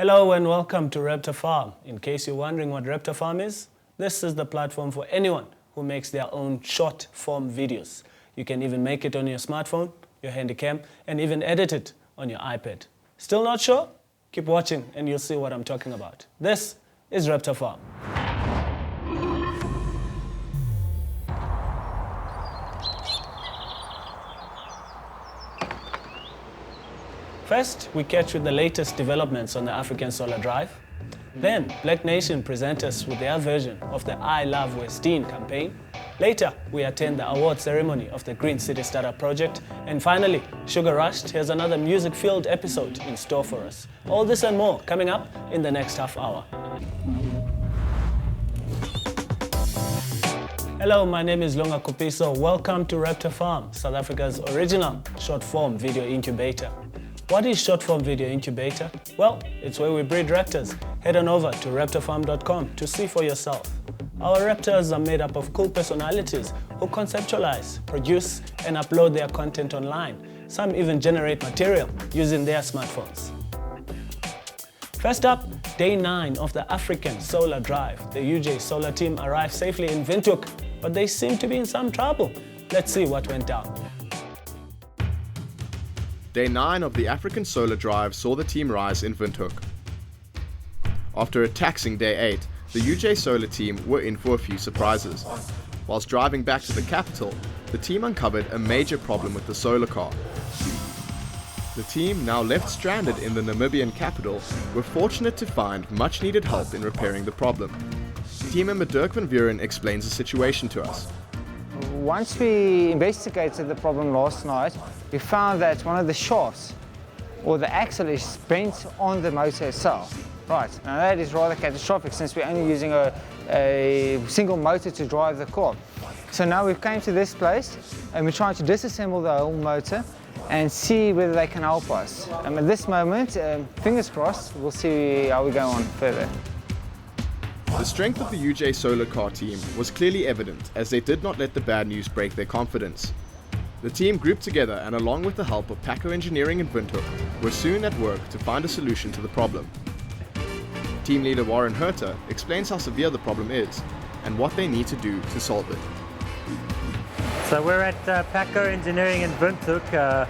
Hello and welcome to Raptor Farm. In case you're wondering what Raptor Farm is, this is the platform for anyone who makes their own short-form videos. You can even make it on your smartphone, your handycam, and even edit it on your iPad. Still not sure? Keep watching and you'll see what I'm talking about. This is Raptor Farm. First, we catch with the latest developments on the African solar drive. Then, Black Nation present us with their version of the I Love Westine campaign. Later, we attend the award ceremony of the Green City Startup Project. And finally, Sugar Rushed has another music-filled episode in store for us. All this and more coming up in the next half hour. Hello, my name is Lunga Kupiso. Welcome to Raptor Farm, South Africa's original short-form video incubator. What is short-form video incubator? Well, it's where we breed raptors. Head on over to raptorfarm.com to see for yourself. Our raptors are made up of cool personalities who conceptualize, produce, and upload their content online. Some even generate material using their smartphones. First up, day 9 of the African Solar Drive. The UJ Solar team arrived safely in Windhoek, but they seem to be in some trouble. Let's see what went down. Day 9 of the African Solar Drive saw the team rise in Windhoek. After a taxing day 8, the UJ Solar team were in for a few surprises. Whilst driving back to the capital, the team uncovered a major problem with the solar car. The team, now left stranded in the Namibian capital, were fortunate to find much needed help in repairing the problem. Team member Dirk van Vuren explains the situation to us. Once we investigated the problem last night, we found that one of the shafts, or the axle, is bent on the motor itself. Right, now that is rather catastrophic since we're only using a single motor to drive the car. So now we've come to this place and we're trying to disassemble the whole motor and see whether they can help us. At this moment, fingers crossed, we'll see how we go on further. The strength of the UJ Solar Car team was clearly evident as they did not let the bad news break their confidence. The team grouped together and, along with the help of Paco Engineering in Windhoek, were soon at work to find a solution to the problem. Team leader Warren Herter explains how severe the problem is and what they need to do to solve it. So we're at Paco Engineering in Windhoek.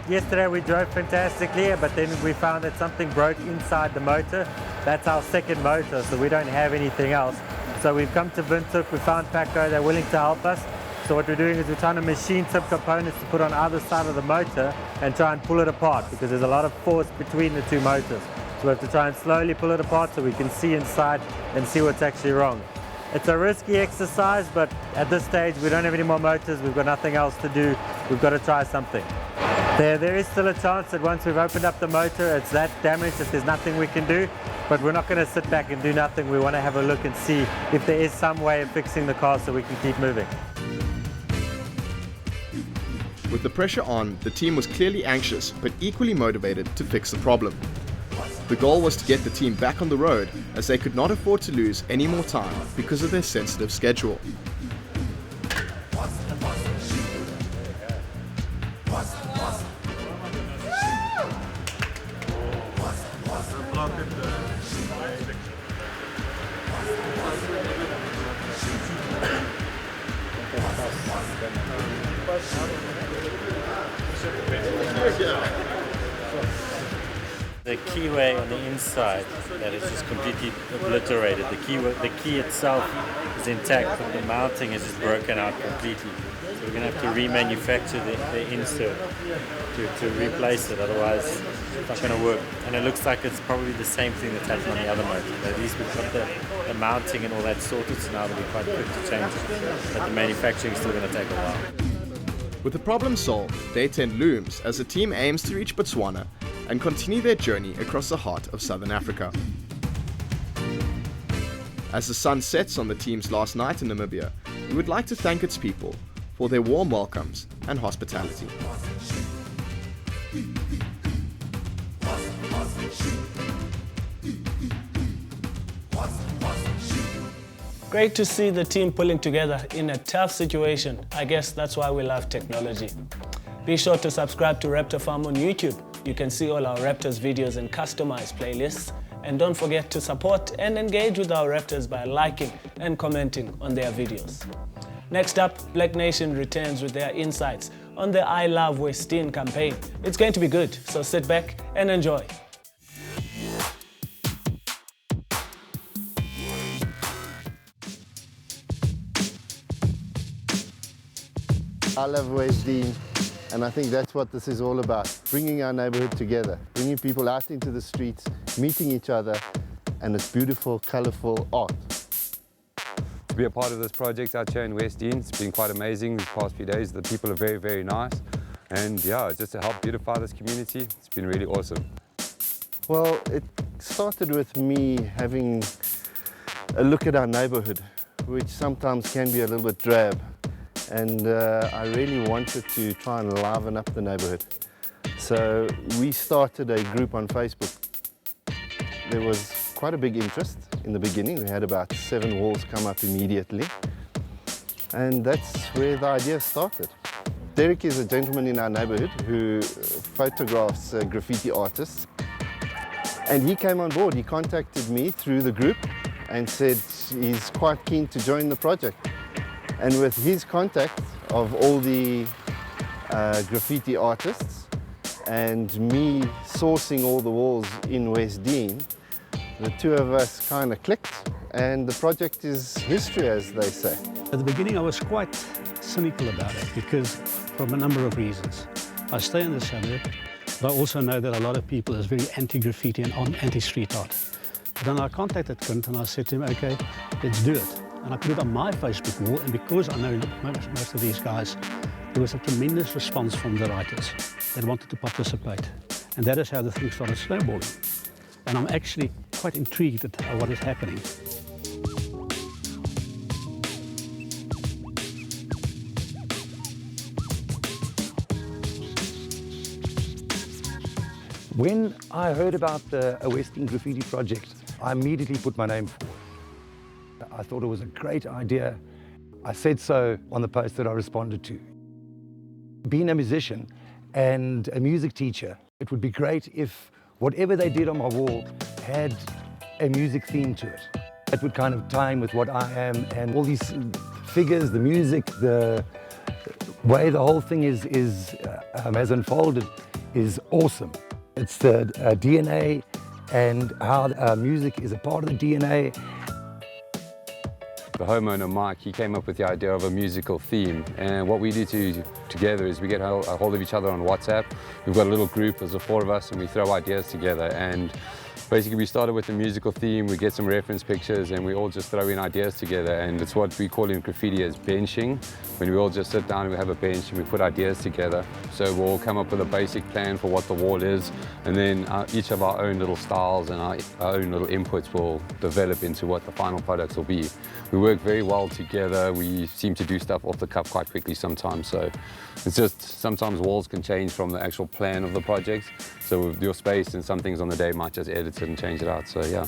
Yesterday we drove fantastically, but then we found that something broke inside the motor. That's our second motor, so we don't have anything else. So we've come to Windhoek, we found Paco, they're willing to help us. So what we're doing is we're trying to machine some components to put on either side of the motor and try and pull it apart, because there's a lot of force between the two motors. So we have to try and slowly pull it apart so we can see inside and see what's actually wrong. It's a risky exercise, but at this stage we don't have any more motors, we've got nothing else to do, we've got to try something. There is still a chance that once we've opened up the motor, it's that damaged that there's nothing we can do, but we're not going to sit back and do nothing. We want to have a look and see if there is some way of fixing the car so we can keep moving. With the pressure on, the team was clearly anxious but equally motivated to fix the problem. The goal was to get the team back on the road, as they could not afford to lose any more time because of their sensitive schedule. The keyway on the inside, that is just completely obliterated. The key itself is intact, but the mounting is just broken out completely. So we're going to have to remanufacture the insert to replace it, otherwise it's not going to work. And it looks like it's probably the same thing that's happened on the other motor. But at least we've got the mounting and all that sorted, so now it'll be quite quick to change it. But the manufacturing is still going to take a while. With the problem solved, day 10 looms as the team aims to reach Botswana and continue their journey across the heart of southern Africa. As the sun sets on the team's last night in Namibia, we would like to thank its people for their warm welcomes and hospitality. Great to see the team pulling together in a tough situation. I guess that's why we love technology. Be sure to subscribe to Raptor Farm on YouTube. You can see all our Raptors videos and customized playlists. And don't forget to support and engage with our Raptors by liking and commenting on their videos. Next up, Black Nation returns with their insights on the I Love Western campaign. It's going to be good, so sit back and enjoy. I love Western, and I think that's what this is all about, bringing our neighbourhood together, bringing people out into the streets, meeting each other, and it's beautiful, colourful art. To be a part of this project out here in Western, it's been quite amazing these past few days. The people are very, very nice, and yeah, just to help beautify this community, it's been really awesome. Well, it started with me having a look at our neighbourhood, which sometimes can be a little bit drab. And I really wanted to try and liven up the neighbourhood. So we started a group on Facebook. There was quite a big interest in the beginning. We had about 7 walls come up immediately. And that's where the idea started. Derek is a gentleman in our neighbourhood who photographs graffiti artists. And he came on board. He contacted me through the group and said he's quite keen to join the project. And with his contact of all the graffiti artists and me sourcing all the walls in Western, the two of us kind of clicked, and the project is history, as they say. At the beginning I was quite cynical about it because from a number of reasons. I stay in the suburb, but I also know that a lot of people is very anti-graffiti and anti-street art. But then I contacted Quint and I said to him, okay, let's do it. And I put it on my Facebook wall, and because I know most of these guys, there was a tremendous response from the writers that wanted to participate. And that is how the thing started snowballing. And I'm actually quite intrigued at what is happening. When I heard about the Western Graffiti project, I immediately put my name forward. I thought it was a great idea. I said so on the post that I responded to. Being a musician and a music teacher, it would be great if whatever they did on my wall had a music theme to it. It would kind of tie in with what I am, and all these figures, the music, the way the whole thing has unfolded is awesome. It's the DNA and how music is a part of the DNA. The homeowner, Mike, he came up with the idea of a musical theme, and what we do together is we get a hold of each other on WhatsApp. We've got a little group, there's the 4 of us, and we throw ideas together. And basically we started with the musical theme, we get some reference pictures, and we all just throw in ideas together, and it's what we call in graffiti as benching, when we all just sit down and we have a bench and we put ideas together. So we'll all come up with a basic plan for what the wall is, and then each of our own little styles and our own little inputs will develop into what the final products will be. We work very well together. We seem to do stuff off the cuff quite quickly sometimes, so it's just sometimes walls can change from the actual plan of the project. So with your space and some things on the day might just edit it and change it out, so yeah.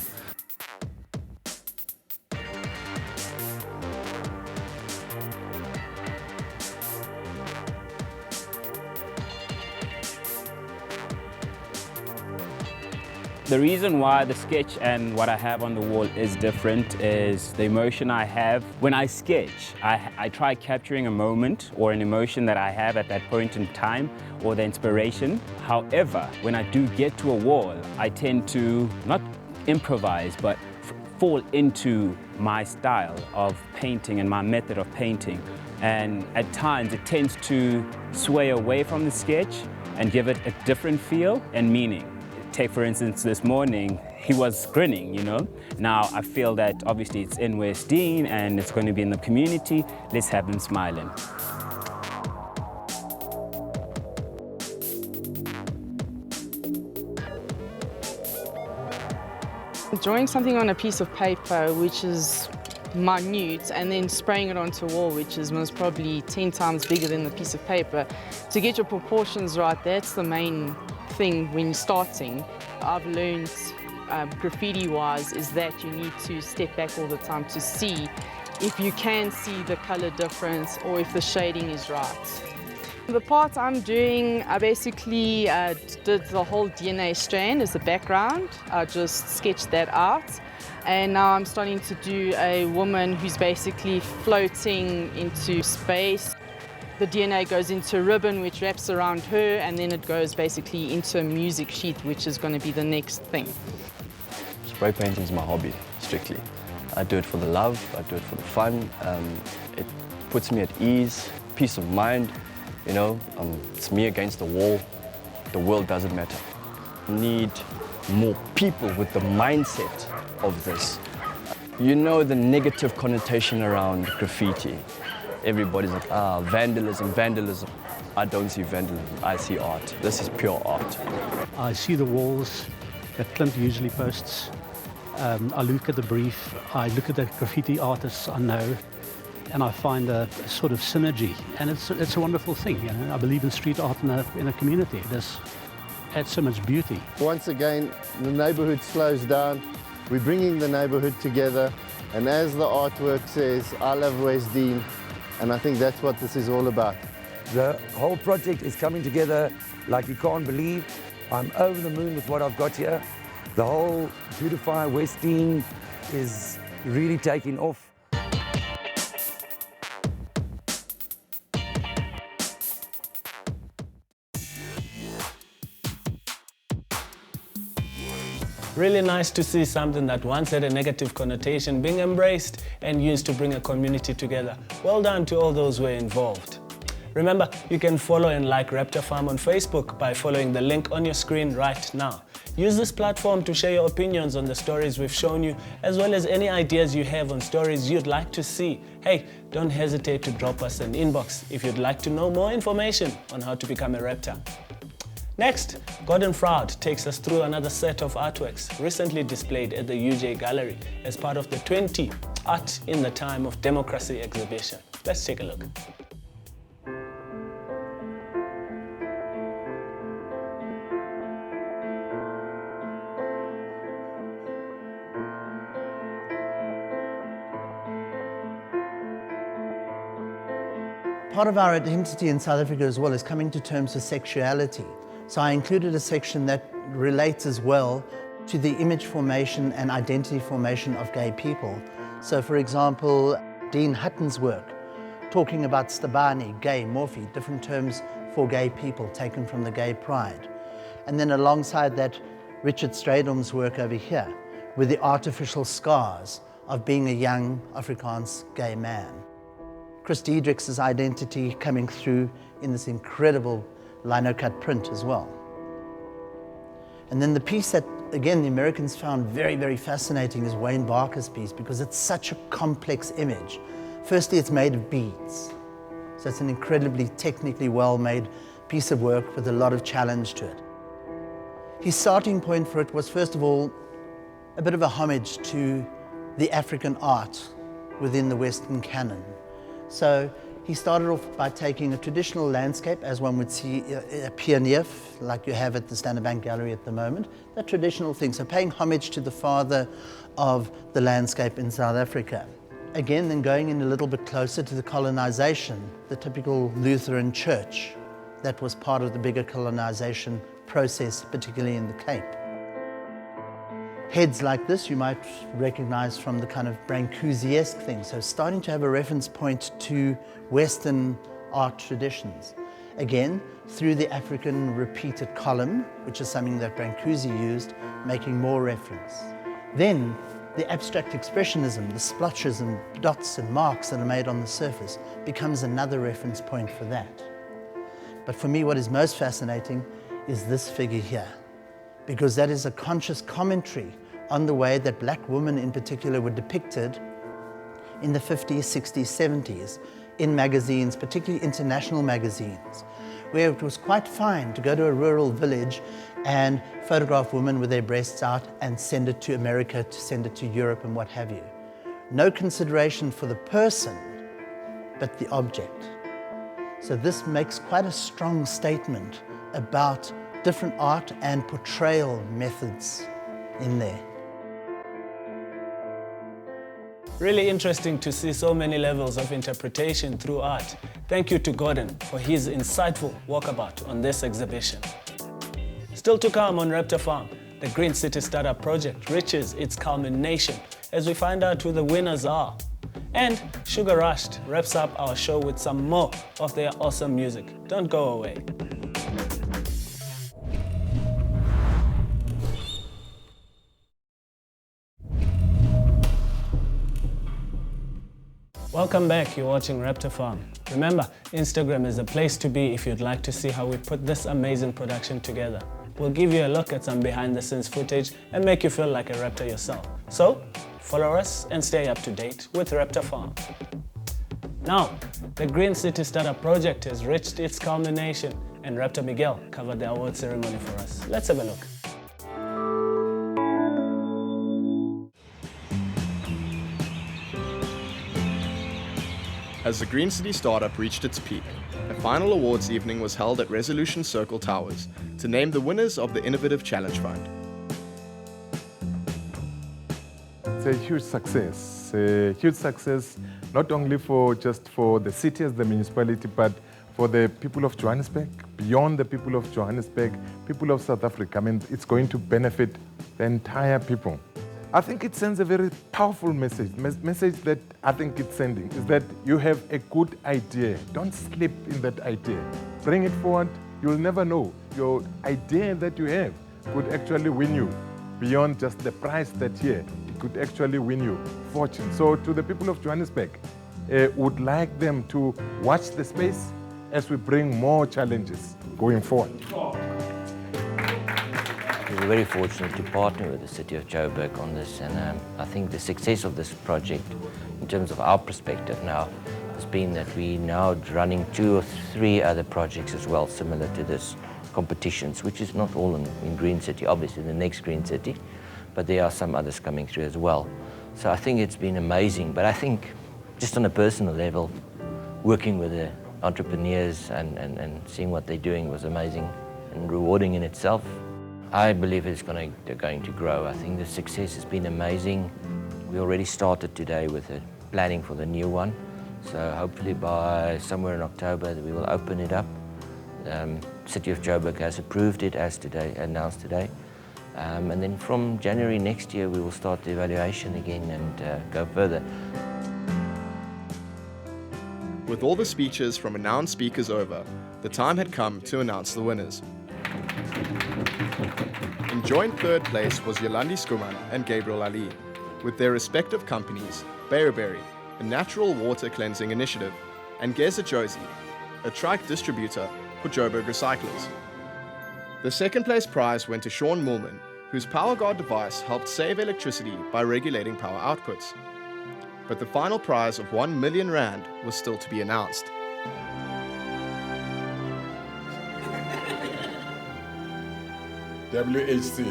The reason why the sketch and what I have on the wall is different is the emotion I have. When I sketch, I try capturing a moment or an emotion that I have at that point in time or the inspiration. However, when I do get to a wall, I tend to not improvise, but fall into my style of painting and my method of painting. And at times it tends to sway away from the sketch and give it a different feel and meaning. Take for instance this morning, he was grinning, you know. Now I feel that obviously it's in Western and it's going to be in the community, let's have him smiling. Drawing something on a piece of paper which is minute and then spraying it onto a wall which is most probably 10 times bigger than the piece of paper. To get your proportions right, that's the main thing when you're starting. I've learned graffiti-wise is that you need to step back all the time to see if you can see the color difference or if the shading is right. The part I'm doing, I basically did the whole DNA strand as the background. I just sketched that out. And now I'm starting to do a woman who's basically floating into space. The DNA goes into a ribbon which wraps around her, and then it goes basically into a music sheet, which is going to be the next thing. Spray painting is my hobby, strictly. I do it for the love, I do it for the fun. It puts me at ease, peace of mind. You know, it's me against the wall. The world doesn't matter. We need more people with the mindset of this. You know the negative connotation around graffiti. Everybody's like, vandalism, vandalism. I don't see vandalism, I see art. This is pure art. I see the walls that Clint usually posts. I look at the brief, I look at the graffiti artists I know, and I find a sort of synergy, and it's a wonderful thing. You know, I believe in street art in a community. It adds so much beauty. Once again, the neighborhood slows down. We're bringing the neighborhood together, and as the artwork says, I love West Dean, and I think that's what this is all about. The whole project is coming together like you can't believe. I'm over the moon with what I've got here. The whole Beautify West Dean is really taking off. Really nice to see something that once had a negative connotation being embraced and used to bring a community together. Well done to all those who were involved. Remember, you can follow and like Raptor Farm on Facebook by following the link on your screen right now. Use this platform to share your opinions on the stories we've shown you, as well as any ideas you have on stories you'd like to see. Hey, don't hesitate to drop us an inbox if you'd like to know more information on how to become a Raptor. Next, Gordon Froud takes us through another set of artworks recently displayed at the UJ Gallery as part of the 20 Art in the Time of Democracy exhibition. Let's take a look. Part of our identity in South Africa as well is coming to terms with sexuality. So I included a section that relates as well to the image formation and identity formation of gay people. So for example, Dean Hutton's work, talking about stabani, gay, morphe, different terms for gay people taken from the gay pride. And then alongside that, Richard Stradom's work over here, with the artificial scars of being a young Afrikaans gay man. Chris Diedrich's identity coming through in this incredible lino-cut print as well. And then the piece that, again, the Americans found very, very fascinating is Wayne Barker's piece, because it's such a complex image. Firstly, it's made of beads. So it's an incredibly technically well-made piece of work with a lot of challenge to it. His starting point for it was, first of all, a bit of a homage to the African art within the Western canon. So he started off by taking a traditional landscape, as one would see a pioneer, like you have at the Standard Bank Gallery at the moment, that traditional thing, so paying homage to the father of the landscape in South Africa. Again, then going in a little bit closer to the colonization, the typical Lutheran church that was part of the bigger colonization process, particularly in the Cape. Heads like this you might recognize from the kind of Brancusi-esque thing, so starting to have a reference point to Western art traditions. Again, through the African repeated column, which is something that Brancusi used, making more reference. Then the abstract expressionism, the splotches and dots and marks that are made on the surface, becomes another reference point for that. But for me, what is most fascinating is this figure here, because that is a conscious commentary on the way that black women in particular were depicted in the 50s, 60s, 70s in magazines, particularly international magazines, where it was quite fine to go to a rural village and photograph women with their breasts out and send it to America, to send it to Europe and what have you. No consideration for the person, but the object. So this makes quite a strong statement about different art and portrayal methods in there. Really interesting to see so many levels of interpretation through art. Thank you to Gordon for his insightful walkabout on this exhibition. Still to come on Raptor Farm, the Green City Startup Project reaches its culmination as we find out who the winners are. And Sugar Rushed wraps up our show with some more of their awesome music. Don't go away. Welcome back, you're watching Raptor Farm. Remember, Instagram is the place to be if you'd like to see how we put this amazing production together. We'll give you a look at some behind the scenes footage and make you feel like a Raptor yourself. So, follow us and stay up to date with Raptor Farm. Now, the Green City Startup Project has reached its culmination and Raptor Miguel covered the award ceremony for us. Let's have a look. As the Green City startup reached its peak, a final awards evening was held at Resolution Circle Towers to name the winners of the Innovative Challenge Fund. It's a huge success not only for the city as the municipality, but for the people of Johannesburg, beyond the people of Johannesburg, people of South Africa. I mean, it's going to benefit the entire people. I think it sends a very powerful message. Message that I think it's sending is that you have a good idea. Don't slip in that idea. Bring it forward. You'll never know. Your idea that you have could actually win you beyond just the prize that year. It could actually win you fortune. So to the people of Johannesburg, would like them to watch the space as we bring more challenges going forward. We're very fortunate to partner with the City of Joburg on this, and I think the success of this project, in terms of our perspective now, has been that we're now running 2 or 3 other projects as well, similar to this competitions, which is not all in Green City, obviously the next Green City, but there are some others coming through as well. So I think it's been amazing, but I think just on a personal level, working with the entrepreneurs and seeing what they're doing was amazing and rewarding in itself. I believe it's going to grow. I think the success has been amazing. We already started today with the planning for the new one. So hopefully by somewhere in October we will open it up. City of Joburg has approved it as today, announced today. And then from January next year we will start the evaluation again and go further. With all the speeches from renowned speakers over, the time had come to announce the winners. In joint third place was Yolandi Skuman and Gabriel Ali, with their respective companies, Bearberry, a natural water cleansing initiative, and Geza Josie, a trike distributor for Joburg Recyclers. The second place prize went to Sean Moolman, whose PowerGuard device helped save electricity by regulating power outputs. But the final prize of 1 million rand was still to be announced. WHC.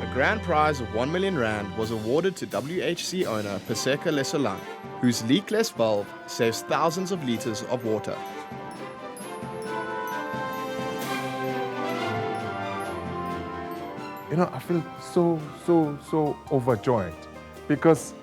A grand prize of 1 million rand was awarded to WHC owner Paseka Lesolang, whose leakless valve saves thousands of liters of water. You know, I feel so overjoyed because,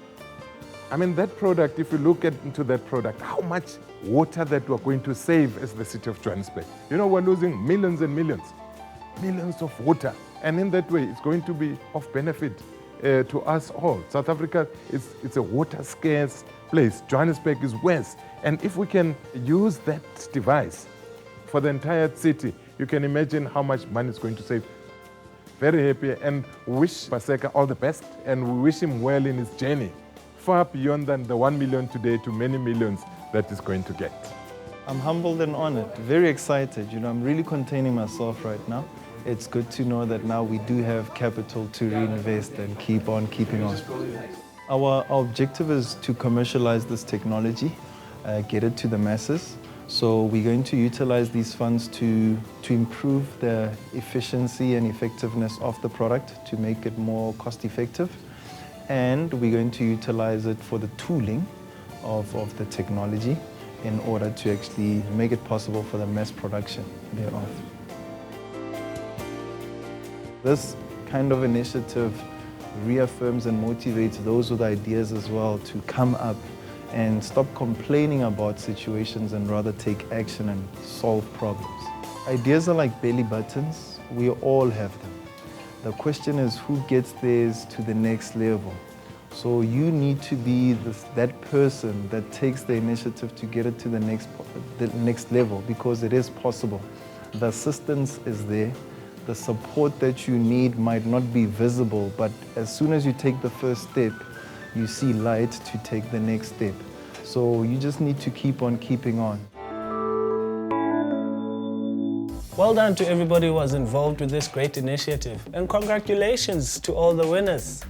I mean, that product, if you look into that product, how much water that we're going to save as the city of Johannesburg. You know, we're losing millions and millions of water. And in that way, it's going to be of benefit to us all. South Africa, it's a water scarce place. Johannesburg is west. And if we can use that device for the entire city, you can imagine how much money it's going to save. Very happy and wish Paseka all the best and we wish him well in his journey, far beyond than the 1 million today to many millions that he's going to get. I'm humbled and honored, very excited. You know, I'm really containing myself right now. It's good to know that now we do have capital to reinvest and keep on keeping on. Our objective is to commercialize this technology, get it to the masses. So we're going to utilize these funds to improve the efficiency and effectiveness of the product, to make it more cost effective. And we're going to utilize it for the tooling of the technology in order to actually make it possible for the mass production thereof. This kind of initiative reaffirms and motivates those with ideas as well to come up and stop complaining about situations and rather take action and solve problems. Ideas are like belly buttons. We all have them. The question is who gets theirs to the next level. So you need to be that person that takes the initiative to get it to the next level, because it is possible. The assistance is there. The support that you need might not be visible, but as soon as you take the first step, you see light to take the next step. So you just need to keep on keeping on. Well done to everybody who was involved with this great initiative, and congratulations to all the winners.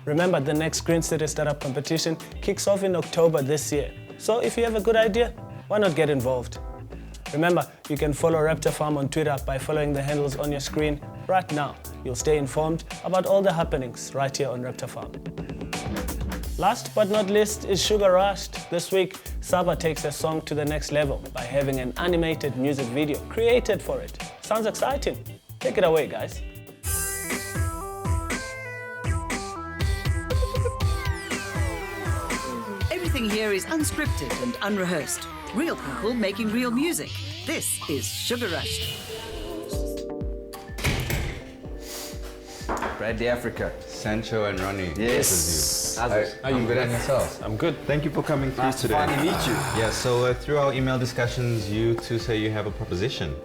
Remember, the next Green City Startup competition kicks off in October this year. So if you have a good idea, why not get involved? Remember, you can follow Raptor Farm on Twitter by following the handles on your screen right now. You'll stay informed about all the happenings right here on Raptor Farm. Last but not least is Sugar Rushed. This week, Saba takes her song to the next level by having an animated music video created for it. Sounds exciting. Take it away, guys. Everything here is unscripted and unrehearsed. Real people making real music. This is Sugar Rushed. Bradley Africa. Sancho and Ronnie. Yes. How are you good at yourself? I'm good. Thank you for coming through Nice to today. finally meet you. Yeah, so through our email discussions, you two say you have a proposition.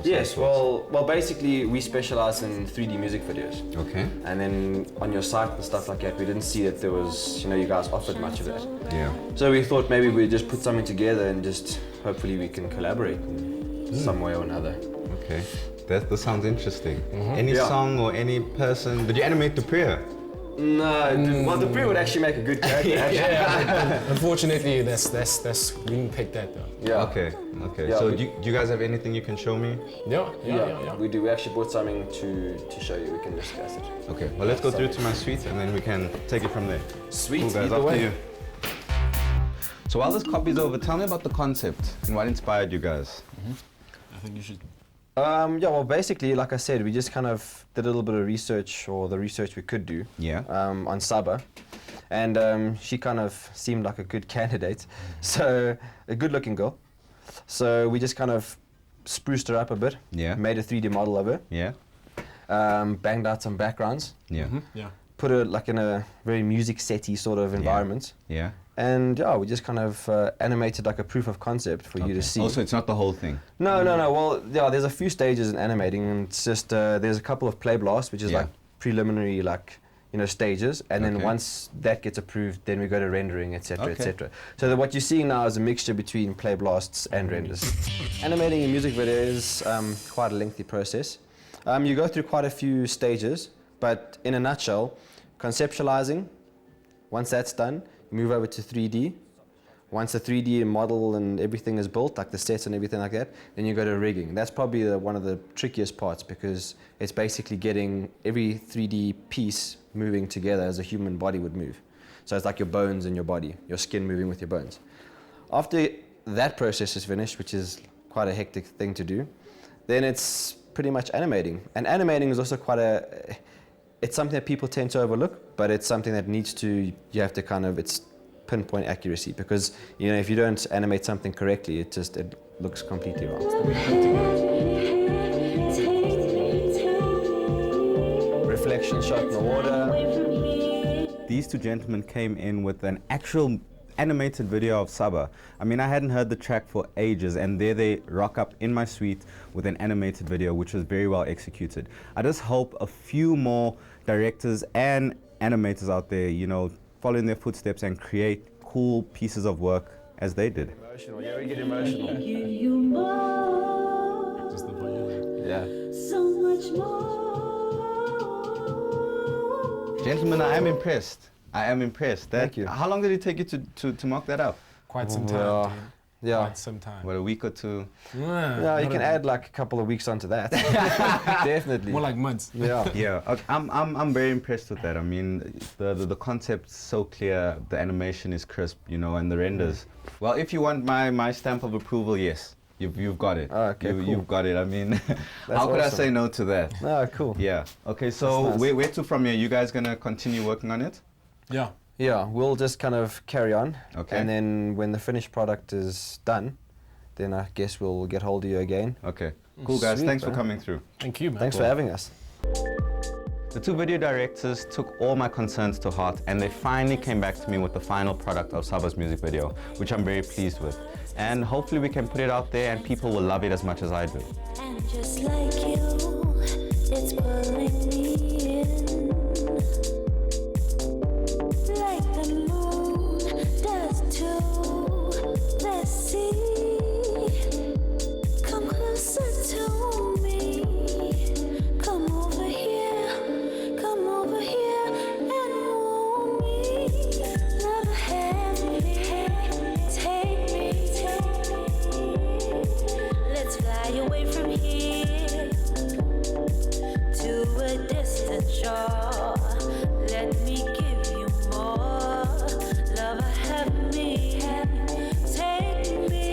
Yes, well, basically we specialize in 3D music videos. Okay. And then on your site and stuff like that, we didn't see that there was, you guys offered much of that. Yeah. So we thought maybe we'd just put something together and just hopefully we can collaborate in some way or another. Okay. That sounds interesting. Any Yeah. song or any person? Did you animate the prayer? No, well, the Brie would actually make a good character. Unfortunately, we didn't pick that though. Yeah. Okay. Yeah, So we- do you guys have anything you can show me? Yeah. We do. We actually bought something to show you. We can discuss it. Okay. Well, let's go through to my suite and then we can take it from there. Sweet. Cool, guys. Either After way. you. So while this copy's over, tell me about the concept and what inspired you guys. I think you should. Well, basically, like I said, we just kind of did a little bit of research, or the research we could do, on Saba. And she kind of seemed like a good candidate, so a good-looking girl. So we just kind of spruced her up a bit, made a 3D model of her, banged out some backgrounds, put her like in a very music setty sort of environment. And we just kind of animated like a proof of concept for you to see. Also, it's not the whole thing. No. Well, there's a few stages in animating, and it's just there's a couple of play blasts, which is like preliminary, stages, and then once that gets approved, then we go to rendering, etc., etc. So what you're seeing now is a mixture between play blasts and renders. Animating a music video is quite a lengthy process. You go through quite a few stages, but in a nutshell, conceptualizing. Once that's done, move over to 3D. Once the 3D model and everything is built, like the sets and everything like that, then you go to rigging. That's probably one of the trickiest parts, because it's basically getting every 3D piece moving together as a human body would move. So it's like your bones and your body, your skin moving with your bones. After that process is finished, which is quite a hectic thing to do, then it's pretty much animating. And animating is also it's something that people tend to overlook, but it's something that you have to it's pinpoint accuracy, because if you don't animate something correctly, it looks completely wrong. Reflection shot in the water. These two gentlemen came in with an actual animated video of Saba. I mean, I hadn't heard the track for ages, and there they rock up in my suite with an animated video, which was very well executed. I just hope a few more directors and animators out there, follow in their footsteps and create cool pieces of work as they did. Emotional, we get emotional. Just the violin. Yeah. So much more. Gentlemen, I am impressed. Thank you. How long did it take you to mock that up? Quite some time. Yeah. Quite some time. What, a week or two? Yeah, you can add like a couple of weeks onto that. Definitely. More like months. Yeah. Yeah. Okay, I'm very impressed with that. I mean, the concept's so clear, the animation is crisp, and the renders. Well, if you want my stamp of approval, yes. You've got it. Oh, okay, cool. You've got it. I mean, how could I say no to that? Ah, cool. Yeah. Okay, so That's nice. where to from here? You guys gonna continue working on it? Yeah. Yeah, we'll just kind of carry on. Okay. And then when the finished product is done, then I guess we'll get hold of you again. Okay. Cool, guys. Sweet, Thanks for bro. coming through. Thank you, man. Thanks for having us. The two video directors took all my concerns to heart, and they finally came back to me with the final product of Saba's music video, which I'm very pleased with. And hopefully we can put it out there and people will love it as much as I do. And just like you, it's pulling me in. Like the moon does too. Let's see. Come closer to me. Come over here. Come over here and warm me. Love have me. Take me. Let's fly away from here to a distant shore. Let me give you more. Love, have me. Take me.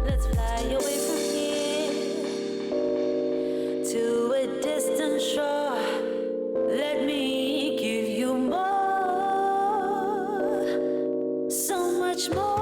Let's fly away from here to a distant shore. Let me give you more. So much more.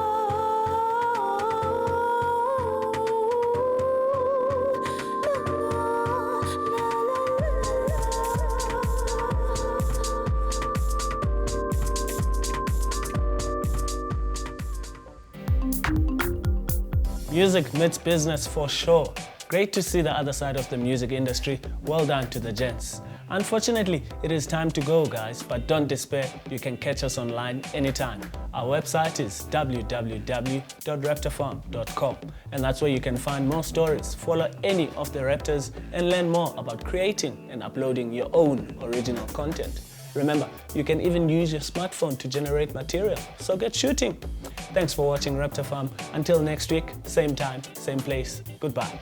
Music meets business for sure. Great to see the other side of the music industry. Well done to the gents. Unfortunately, it is time to go, guys, but don't despair. You can catch us online anytime. Our website is www.raptorfarm.com, and that's where you can find more stories, follow any of the Raptors, and learn more about creating and uploading your own original content. Remember, you can even use your smartphone to generate material, so get shooting. Thanks for watching Raptor Farm. Until next week, same time, same place. Goodbye.